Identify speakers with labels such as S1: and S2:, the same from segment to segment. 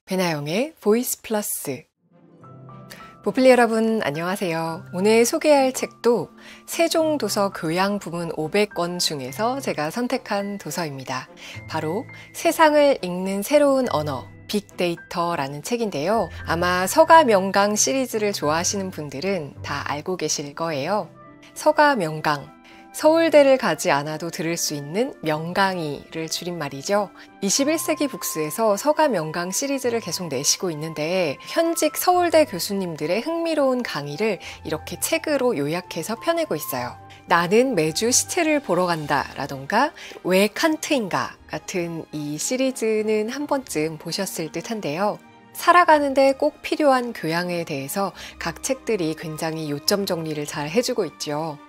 S1: 배나영의 보이스 플러스. 보필리 여러분 안녕하세요. 오늘 소개할 책도 세종도서 교양부문 500권 중에서 제가 선택한 도서입니다. 바로 세상을 읽는 새로운 언어 빅데이터라는 책인데요. 아마 서가명강 시리즈를 좋아하시는 분들은 다 알고 계실 거예요. 서가명강, 서울대를 가지 않아도 들을 수 있는 명강의를 줄임말이죠. 21세기 북스에서 서가명강 시리즈를 계속 내시고 있는데 현직 서울대 교수님들의 흥미로운 강의를 이렇게 책으로 요약해서 펴내고 있어요. 나는 매주 시체를 보러 간다 라던가 왜 칸트인가 같은 이 시리즈는 한 번쯤 보셨을 듯한데요. 살아가는데 꼭 필요한 교양에 대해서 각 책들이 굉장히 요점 정리를 잘 해주고 있죠.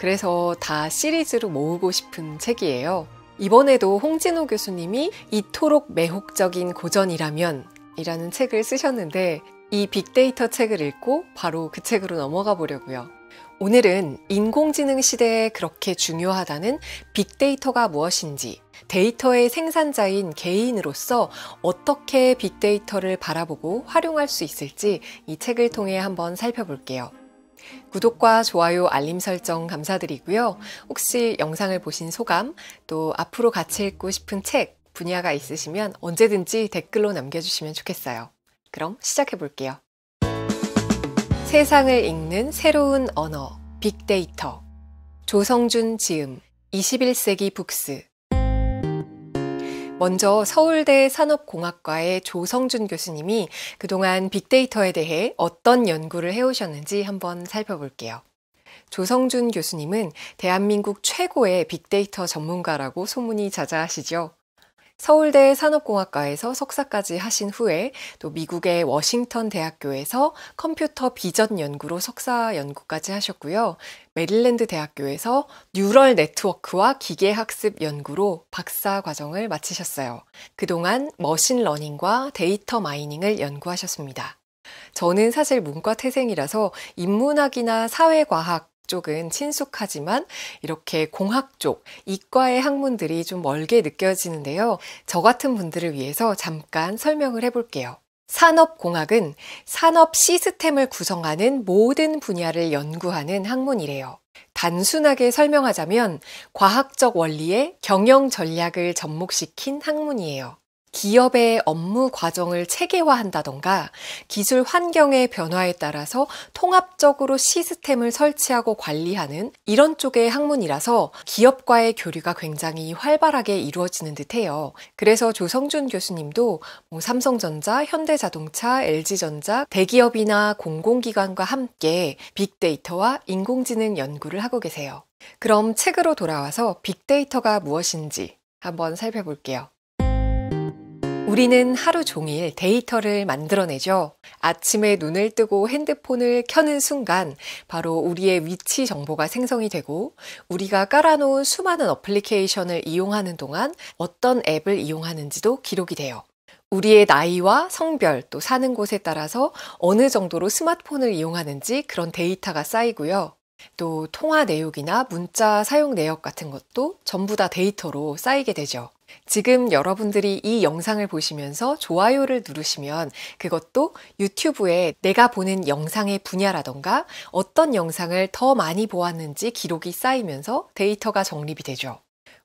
S1: 그래서 다 시리즈로 모으고 싶은 책이에요. 이번에도 홍진호 교수님이 이토록 매혹적인 고전이라면 이라는 책을 쓰셨는데 이 빅데이터 책을 읽고 바로 그 책으로 넘어가 보려고요. 오늘은 인공지능 시대에 그렇게 중요하다는 빅데이터가 무엇인지, 데이터의 생산자인 개인으로서 어떻게 빅데이터를 바라보고 활용할 수 있을지 이 책을 통해 한번 살펴볼게요. 구독과 좋아요, 알림 설정 감사드리고요. 혹시 영상을 보신 소감, 또 앞으로 같이 읽고 싶은 책, 분야가 있으시면 언제든지 댓글로 남겨주시면 좋겠어요. 그럼 시작해 볼게요. 세상을 읽는 새로운 언어, 빅데이터. 조성준 지음, 21세기 북스. 먼저 서울대 산업공학과의 조성준 교수님이 그동안 빅데이터에 대해 어떤 연구를 해오셨는지 한번 살펴볼게요. 조성준 교수님은 대한민국 최고의 빅데이터 전문가라고 소문이 자자하시죠. 서울대 산업공학과에서 석사까지 하신 후에 또 미국의 워싱턴 대학교에서 컴퓨터 비전 연구로 석사 연구까지 하셨고요. 메릴랜드 대학교에서 뉴럴 네트워크와 기계학습 연구로 박사 과정을 마치셨어요. 그동안 머신러닝과 데이터 마이닝을 연구하셨습니다. 저는 사실 문과 태생이라서 인문학이나 사회과학 쪽은 친숙하지만 이렇게 공학 쪽, 이과의 학문들이 좀 멀게 느껴지는데요. 저 같은 분들을 위해서 잠깐 설명을 해볼게요. 산업공학은 산업 시스템을 구성하는 모든 분야를 연구하는 학문이래요. 단순하게 설명하자면 과학적 원리에 경영 전략을 접목시킨 학문이에요. 기업의 업무 과정을 체계화한다던가 기술 환경의 변화에 따라서 통합적으로 시스템을 설치하고 관리하는 이런 쪽의 학문이라서 기업과의 교류가 굉장히 활발하게 이루어지는 듯해요. 그래서 조성준 교수님도 삼성전자, 현대자동차, LG전자, 대기업이나 공공기관과 함께 빅데이터와 인공지능 연구를 하고 계세요. 그럼 책으로 돌아와서 빅데이터가 무엇인지 한번 살펴볼게요. 우리는 하루 종일 데이터를 만들어내죠. 아침에 눈을 뜨고 핸드폰을 켜는 순간 바로 우리의 위치 정보가 생성이 되고 우리가 깔아놓은 수많은 어플리케이션을 이용하는 동안 어떤 앱을 이용하는지도 기록이 돼요. 우리의 나이와 성별 또 사는 곳에 따라서 어느 정도로 스마트폰을 이용하는지 그런 데이터가 쌓이고요. 또 통화 내역이나 문자 사용 내역 같은 것도 전부 다 데이터로 쌓이게 되죠. 지금 여러분들이 이 영상을 보시면서 좋아요를 누르시면 그것도 유튜브에 내가 보는 영상의 분야라던가 어떤 영상을 더 많이 보았는지 기록이 쌓이면서 데이터가 정립이 되죠.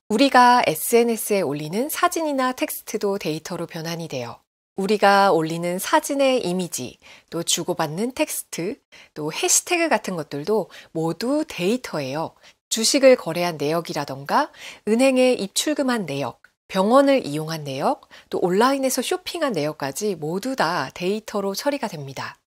S1: 우리가 SNS에 올리는 사진이나 텍스트도 데이터로 변환이 돼요. 우리가 올리는 사진의 이미지, 또 주고받는 텍스트, 또 해시태그 같은 것들도 모두 데이터예요. 주식을 거래한 내역이라던가 은행에 입출금한 내역, 병원을 이용한 내역, 또 온라인에서 쇼핑한 내역까지 모두 다 데이터로 처리가 됩니다.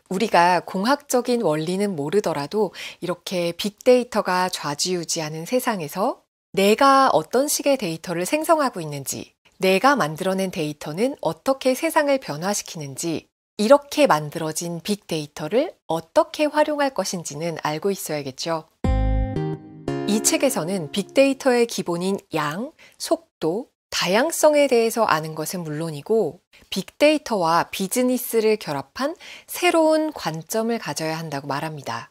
S1: 우리가 공학적인 원리는 모르더라도 이렇게 빅데이터가 좌지우지하는 세상에서 내가 어떤 식의 데이터를 생성하고 있는지, 내가 만들어낸 데이터는 어떻게 세상을 변화시키는지, 이렇게 만들어진 빅데이터를 어떻게 활용할 것인지는 알고 있어야겠죠. 이 책에서는 빅데이터의 기본인 양, 속도, 다양성에 대해서 아는 것은 물론이고 빅데이터와 비즈니스를 결합한 새로운 관점을 가져야 한다고 말합니다.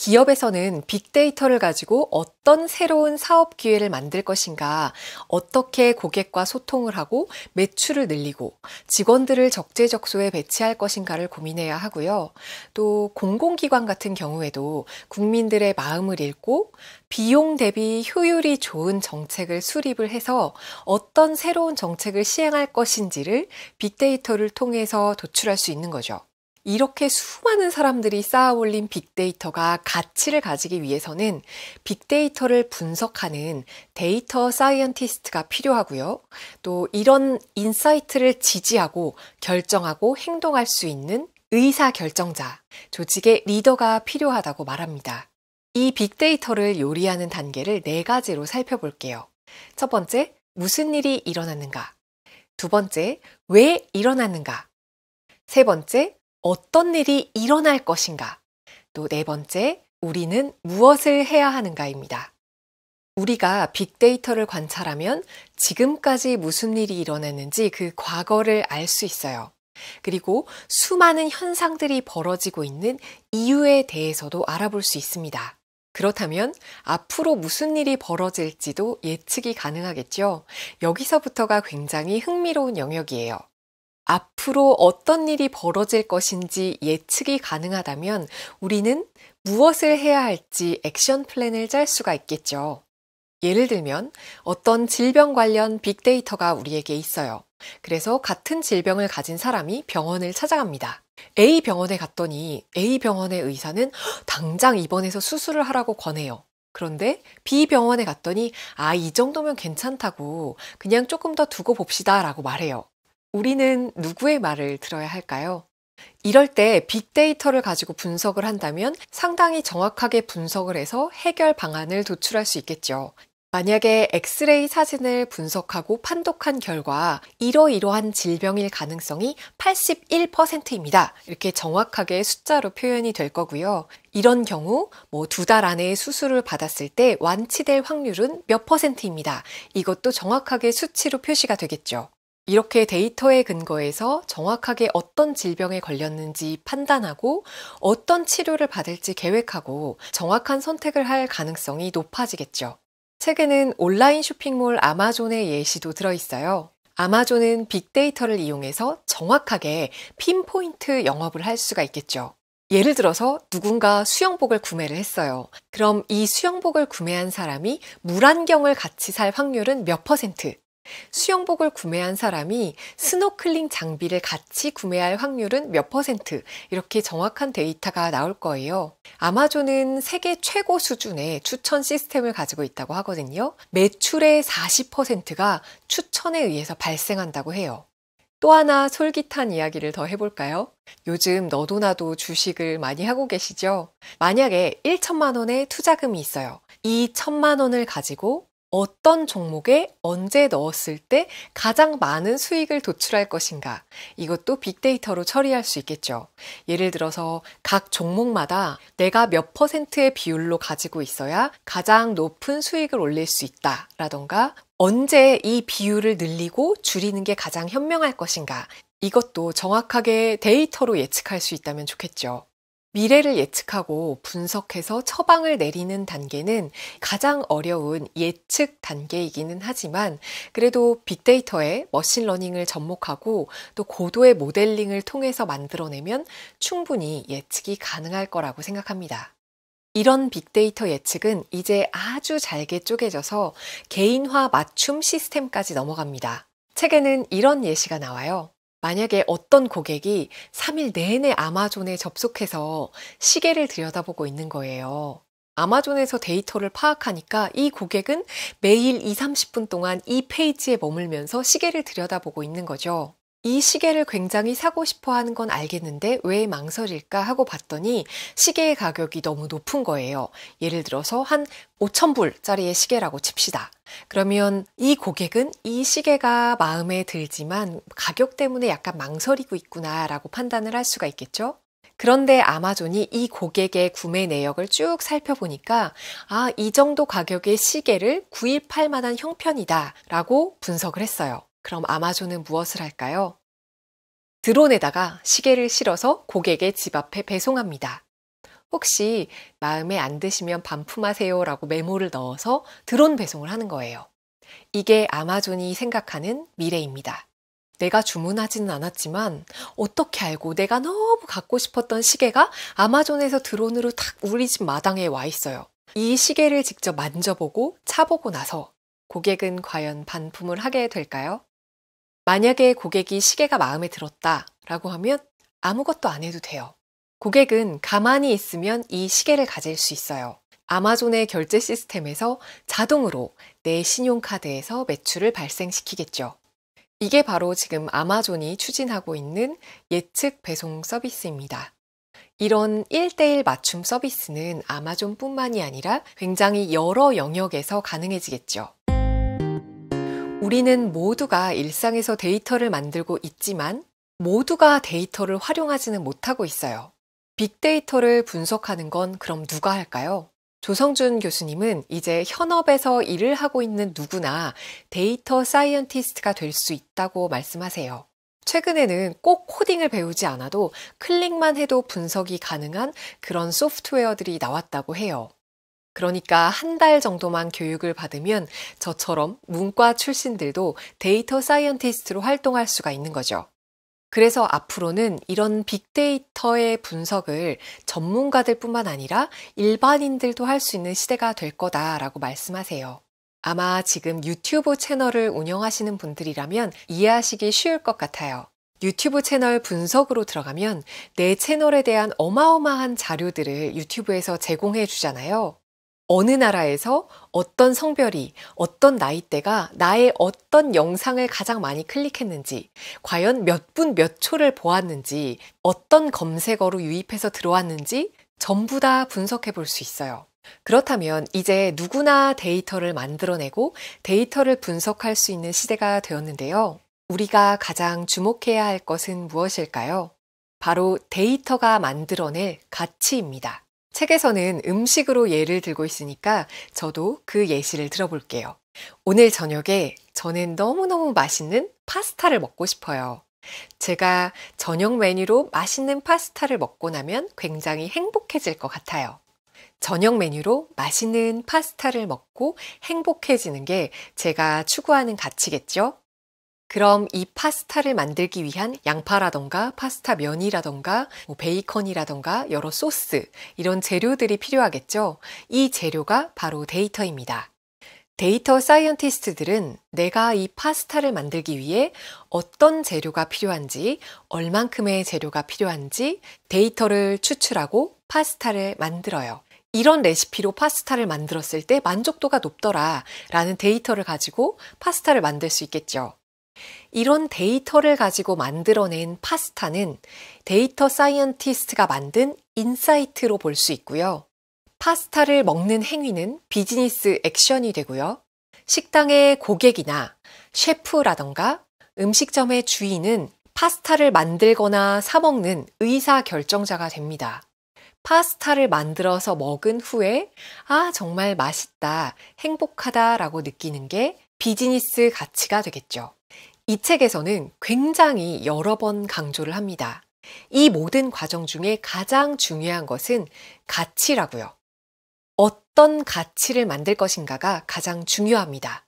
S1: 기업에서는 빅데이터를 가지고 어떤 새로운 사업 기회를 만들 것인가, 어떻게 고객과 소통을 하고 매출을 늘리고 직원들을 적재적소에 배치할 것인가를 고민해야 하고요. 또 공공기관 같은 경우에도 국민들의 마음을 읽고 비용 대비 효율이 좋은 정책을 수립을 해서 어떤 새로운 정책을 시행할 것인지를 빅데이터를 통해서 도출할 수 있는 거죠. 이렇게 수많은 사람들이 쌓아 올린 빅데이터가 가치를 가지기 위해서는 빅데이터를 분석하는 데이터 사이언티스트가 필요하고요. 또 이런 인사이트를 지지하고 결정하고 행동할 수 있는 의사결정자, 조직의 리더가 필요하다고 말합니다. 이 빅데이터를 요리하는 단계를 4가지로 살펴볼게요. 첫 번째, 무슨 일이 일어났는가? 두 번째, 왜 일어났는가? 세 번째, 어떤 일이 일어날 것인가? 또 4번째, 우리는 무엇을 해야 하는가입니다. 우리가 빅데이터를 관찰하면 지금까지 무슨 일이 일어났는지 그 과거를 알 수 있어요. 그리고 수많은 현상들이 벌어지고 있는 이유에 대해서도 알아볼 수 있습니다. 그렇다면 앞으로 무슨 일이 벌어질지도 예측이 가능하겠죠? 여기서부터가 굉장히 흥미로운 영역이에요. 앞으로 어떤 일이 벌어질 것인지 예측이 가능하다면 우리는 무엇을 해야 할지 액션 플랜을 짤 수가 있겠죠. 예를 들면 어떤 질병 관련 빅데이터가 우리에게 있어요. 그래서 같은 질병을 가진 사람이 병원을 찾아갑니다. A 병원에 갔더니 A 병원의 의사는 당장 입원해서 수술을 하라고 권해요. 그런데 B 병원에 갔더니 이 정도면 괜찮다고 그냥 조금 더 두고 봅시다 라고 말해요. 우리는 누구의 말을 들어야 할까요? 이럴 때 빅데이터를 가지고 분석을 한다면 상당히 정확하게 분석을 해서 해결 방안을 도출할 수 있겠죠. 만약에 엑스레이 사진을 분석하고 판독한 결과 이러이러한 질병일 가능성이 81%입니다. 이렇게 정확하게 숫자로 표현이 될 거고요. 이런 경우 2달 안에 수술을 받았을 때 완치될 확률은 몇 %입니다. 이것도 정확하게 수치로 표시가 되겠죠. 이렇게 데이터에 근거해서 정확하게 어떤 질병에 걸렸는지 판단하고 어떤 치료를 받을지 계획하고 정확한 선택을 할 가능성이 높아지겠죠. 책에는 온라인 쇼핑몰 아마존의 예시도 들어있어요. 아마존은 빅데이터를 이용해서 정확하게 핀포인트 영업을 할 수가 있겠죠. 예를 들어서 누군가 수영복을 구매를 했어요. 그럼 이 수영복을 구매한 사람이 물안경을 같이 살 확률은 몇 %? 수영복을 구매한 사람이 스노클링 장비를 같이 구매할 확률은 몇 %? 이렇게 정확한 데이터가 나올 거예요. 아마존은 세계 최고 수준의 추천 시스템을 가지고 있다고 하거든요. 매출의 40%가 추천에 의해서 발생한다고 해요. 또 하나 솔깃한 이야기를 더 해볼까요? 요즘 너도 나도 주식을 많이 하고 계시죠? 만약에 1천만 원의 투자금이 있어요. 이 1천만 원을 가지고 어떤 종목에 언제 넣었을 때 가장 많은 수익을 도출할 것인가? 이것도 빅데이터로 처리할 수 있겠죠. 예를 들어서 각 종목마다 내가 몇 %의 비율로 가지고 있어야 가장 높은 수익을 올릴 수 있다 라던가 언제 이 비율을 늘리고 줄이는 게 가장 현명할 것인가? 이것도 정확하게 데이터로 예측할 수 있다면 좋겠죠. 미래를 예측하고 분석해서 처방을 내리는 단계는 가장 어려운 예측 단계이기는 하지만 그래도 빅데이터에 머신러닝을 접목하고 또 고도의 모델링을 통해서 만들어내면 충분히 예측이 가능할 거라고 생각합니다. 이런 빅데이터 예측은 이제 아주 잘게 쪼개져서 개인화 맞춤 시스템까지 넘어갑니다. 책에는 이런 예시가 나와요. 만약에 어떤 고객이 3일 내내 아마존에 접속해서 시계를 들여다보고 있는 거예요. 아마존에서 데이터를 파악하니까 이 고객은 매일 30분 동안 이 페이지에 머물면서 시계를 들여다보고 있는 거죠. 이 시계를 굉장히 사고 싶어 하는 건 알겠는데 왜 망설일까 하고 봤더니 시계의 가격이 너무 높은 거예요. 예를 들어서 한 5,000불짜리의 시계라고 칩시다. 그러면 이 고객은 이 시계가 마음에 들지만 가격 때문에 약간 망설이고 있구나라고 판단을 할 수가 있겠죠? 그런데 아마존이 이 고객의 구매 내역을 쭉 살펴보니까 이 정도 가격의 시계를 구입할 만한 형편이다 라고 분석을 했어요. 그럼 아마존은 무엇을 할까요? 드론에다가 시계를 실어서 고객의 집 앞에 배송합니다. 혹시 마음에 안 드시면 반품하세요 라고 메모를 넣어서 드론 배송을 하는 거예요. 이게 아마존이 생각하는 미래입니다. 내가 주문하지는 않았지만 어떻게 알고 내가 너무 갖고 싶었던 시계가 아마존에서 드론으로 탁 우리 집 마당에 와 있어요. 이 시계를 직접 만져보고 차보고 나서 고객은 과연 반품을 하게 될까요? 만약에 고객이 시계가 마음에 들었다라고 하면 아무것도 안 해도 돼요. 고객은 가만히 있으면 이 시계를 가질 수 있어요. 아마존의 결제 시스템에서 자동으로 내 신용카드에서 매출을 발생시키겠죠. 이게 바로 지금 아마존이 추진하고 있는 예측 배송 서비스입니다. 이런 1:1 맞춤 서비스는 아마존뿐만이 아니라 굉장히 여러 영역에서 가능해지겠죠. 우리는 모두가 일상에서 데이터를 만들고 있지만 모두가 데이터를 활용하지는 못하고 있어요. 빅데이터를 분석하는 건 그럼 누가 할까요? 조성준 교수님은 이제 현업에서 일을 하고 있는 누구나 데이터 사이언티스트가 될 수 있다고 말씀하세요. 최근에는 꼭 코딩을 배우지 않아도 클릭만 해도 분석이 가능한 그런 소프트웨어들이 나왔다고 해요. 그러니까 한 달 정도만 교육을 받으면 저처럼 문과 출신들도 데이터 사이언티스트로 활동할 수가 있는 거죠. 그래서 앞으로는 이런 빅데이터의 분석을 전문가들 뿐만 아니라 일반인들도 할 수 있는 시대가 될 거다라고 말씀하세요. 아마 지금 유튜브 채널을 운영하시는 분들이라면 이해하시기 쉬울 것 같아요. 유튜브 채널 분석으로 들어가면 내 채널에 대한 어마어마한 자료들을 유튜브에서 제공해 주잖아요. 어느 나라에서 어떤 성별이, 어떤 나이대가 나의 어떤 영상을 가장 많이 클릭했는지, 과연 몇 분 몇 초를 보았는지, 어떤 검색어로 유입해서 들어왔는지 전부 다 분석해 볼 수 있어요. 그렇다면 이제 누구나 데이터를 만들어내고 데이터를 분석할 수 있는 시대가 되었는데요. 우리가 가장 주목해야 할 것은 무엇일까요? 바로 데이터가 만들어낼 가치입니다. 책에서는 음식으로 예를 들고 있으니까 저도 그 예시를 들어볼게요. 오늘 저녁에 저는 너무너무 맛있는 파스타를 먹고 싶어요. 제가 저녁 메뉴로 맛있는 파스타를 먹고 나면 굉장히 행복해질 것 같아요. 저녁 메뉴로 맛있는 파스타를 먹고 행복해지는 게 제가 추구하는 가치겠죠? 그럼 이 파스타를 만들기 위한 양파라던가 파스타 면이라던가 베이컨이라던가 여러 소스 이런 재료들이 필요하겠죠? 이 재료가 바로 데이터입니다. 데이터 사이언티스트들은 내가 이 파스타를 만들기 위해 어떤 재료가 필요한지, 얼만큼의 재료가 필요한지 데이터를 추출하고 파스타를 만들어요. 이런 레시피로 파스타를 만들었을 때 만족도가 높더라 라는 데이터를 가지고 파스타를 만들 수 있겠죠. 이런 데이터를 가지고 만들어낸 파스타는 데이터 사이언티스트가 만든 인사이트로 볼 수 있고요. 파스타를 먹는 행위는 비즈니스 액션이 되고요. 식당의 고객이나 셰프라던가 음식점의 주인은 파스타를 만들거나 사 먹는 의사 결정자가 됩니다. 파스타를 만들어서 먹은 후에 정말 맛있다, 행복하다라고 느끼는 게 비즈니스 가치가 되겠죠. 이 책에서는 굉장히 여러 번 강조를 합니다. 이 모든 과정 중에 가장 중요한 것은 가치라고요. 어떤 가치를 만들 것인가가 가장 중요합니다.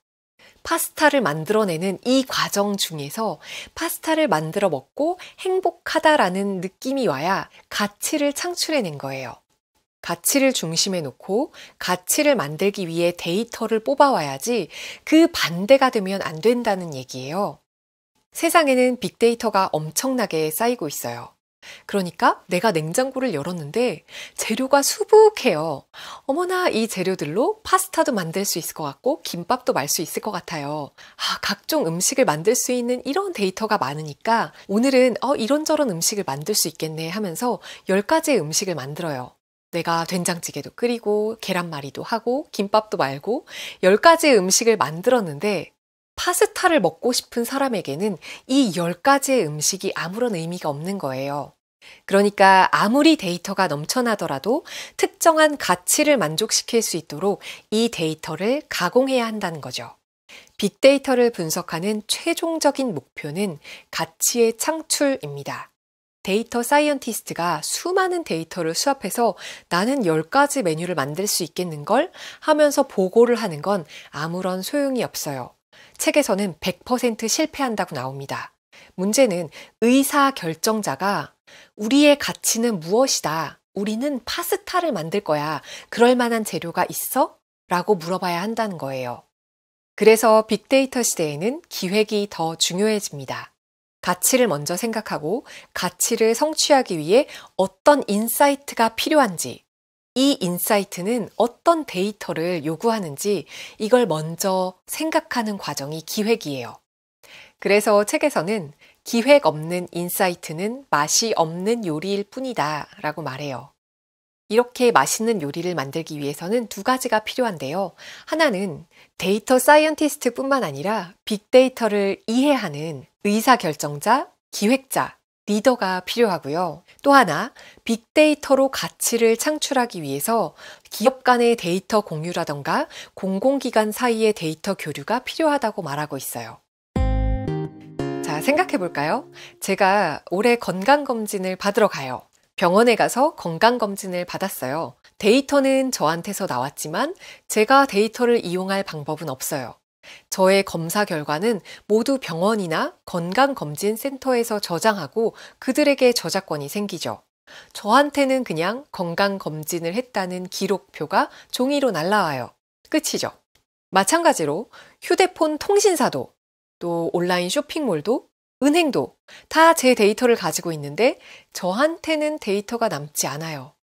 S1: 파스타를 만들어내는 이 과정 중에서 파스타를 만들어 먹고 행복하다라는 느낌이 와야 가치를 창출해낸 거예요. 가치를 중심에 놓고 가치를 만들기 위해 데이터를 뽑아와야지 그 반대가 되면 안 된다는 얘기예요. 세상에는 빅데이터가 엄청나게 쌓이고 있어요. 그러니까 내가 냉장고를 열었는데 재료가 수북해요. 어머나 이 재료들로 파스타도 만들 수 있을 것 같고 김밥도 말 수 있을 것 같아요. 각종 음식을 만들 수 있는 이런 데이터가 많으니까 오늘은 이런저런 음식을 만들 수 있겠네 하면서 10가지의 음식을 만들어요. 내가 된장찌개도 끓이고 계란말이도 하고 김밥도 말고 10가지의 음식을 만들었는데 파스타를 먹고 싶은 사람에게는 이 10가지의 음식이 아무런 의미가 없는 거예요. 그러니까 아무리 데이터가 넘쳐나더라도 특정한 가치를 만족시킬 수 있도록 이 데이터를 가공해야 한다는 거죠. 빅데이터를 분석하는 최종적인 목표는 가치의 창출입니다. 데이터 사이언티스트가 수많은 데이터를 수합해서 나는 10가지 메뉴를 만들 수 있겠는걸 하면서 보고를 하는 건 아무런 소용이 없어요. 책에서는 100% 실패한다고 나옵니다. 문제는 의사결정자가 우리의 가치는 무엇이다. 우리는 파스타를 만들 거야. 그럴 만한 재료가 있어? 라고 물어봐야 한다는 거예요. 그래서 빅데이터 시대에는 기획이 더 중요해집니다. 가치를 먼저 생각하고 가치를 성취하기 위해 어떤 인사이트가 필요한지, 이 인사이트는 어떤 데이터를 요구하는지 이걸 먼저 생각하는 과정이 기획이에요. 그래서 책에서는 기획 없는 인사이트는 맛이 없는 요리일 뿐이다 라고 말해요. 이렇게 맛있는 요리를 만들기 위해서는 2가지가 필요한데요. 하나는 데이터 사이언티스트 뿐만 아니라 빅데이터를 이해하는 의사결정자, 기획자, 리더가 필요하고요. 또 하나, 빅데이터로 가치를 창출하기 위해서 기업 간의 데이터 공유라던가 공공기관 사이의 데이터 교류가 필요하다고 말하고 있어요. 자, 생각해 볼까요? 제가 올해 건강검진을 받으러 가요. 병원에 가서 건강검진을 받았어요. 데이터는 저한테서 나왔지만 제가 데이터를 이용할 방법은 없어요. 저의 검사 결과는 모두 병원이나 건강검진센터에서 저장하고 그들에게 저작권이 생기죠. 저한테는 그냥 건강검진을 했다는 기록표가 종이로 날라와요. 끝이죠. 마찬가지로 휴대폰 통신사도, 또 온라인 쇼핑몰도, 은행도 다 제 데이터를 가지고 있는데 저한테는 데이터가 남지 않아요.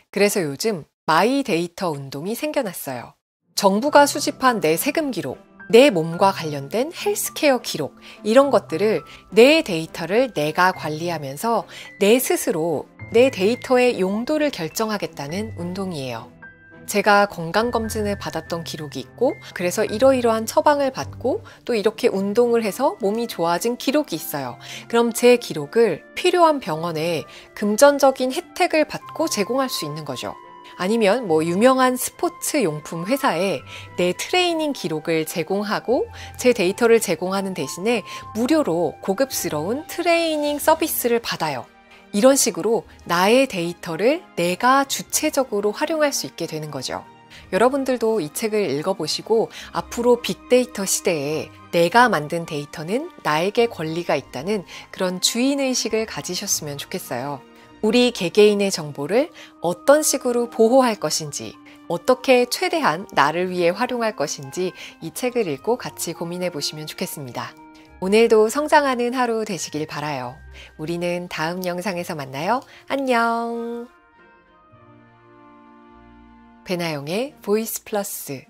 S1: 그래서 요즘 마이 데이터 운동이 생겨났어요. 정부가 수집한 내 세금 기록, 내 몸과 관련된 헬스케어 기록, 이런 것들을 내 데이터를 내가 관리하면서 내 스스로 내 데이터의 용도를 결정하겠다는 운동이에요. 제가 건강검진을 받았던 기록이 있고 그래서 이러이러한 처방을 받고 또 이렇게 운동을 해서 몸이 좋아진 기록이 있어요. 그럼 제 기록을 필요한 병원에 금전적인 혜택을 받고 제공할 수 있는 거죠. 아니면 유명한 스포츠 용품 회사에 내 트레이닝 기록을 제공하고 제 데이터를 제공하는 대신에 무료로 고급스러운 트레이닝 서비스를 받아요. 이런 식으로 나의 데이터를 내가 주체적으로 활용할 수 있게 되는 거죠. 여러분들도 이 책을 읽어보시고 앞으로 빅데이터 시대에 내가 만든 데이터는 나에게 권리가 있다는 그런 주인의식을 가지셨으면 좋겠어요. 우리 개개인의 정보를 어떤 식으로 보호할 것인지, 어떻게 최대한 나를 위해 활용할 것인지 이 책을 읽고 같이 고민해 보시면 좋겠습니다. 오늘도 성장하는 하루 되시길 바라요. 우리는 다음 영상에서 만나요. 안녕. 배나영의 보이스 플러스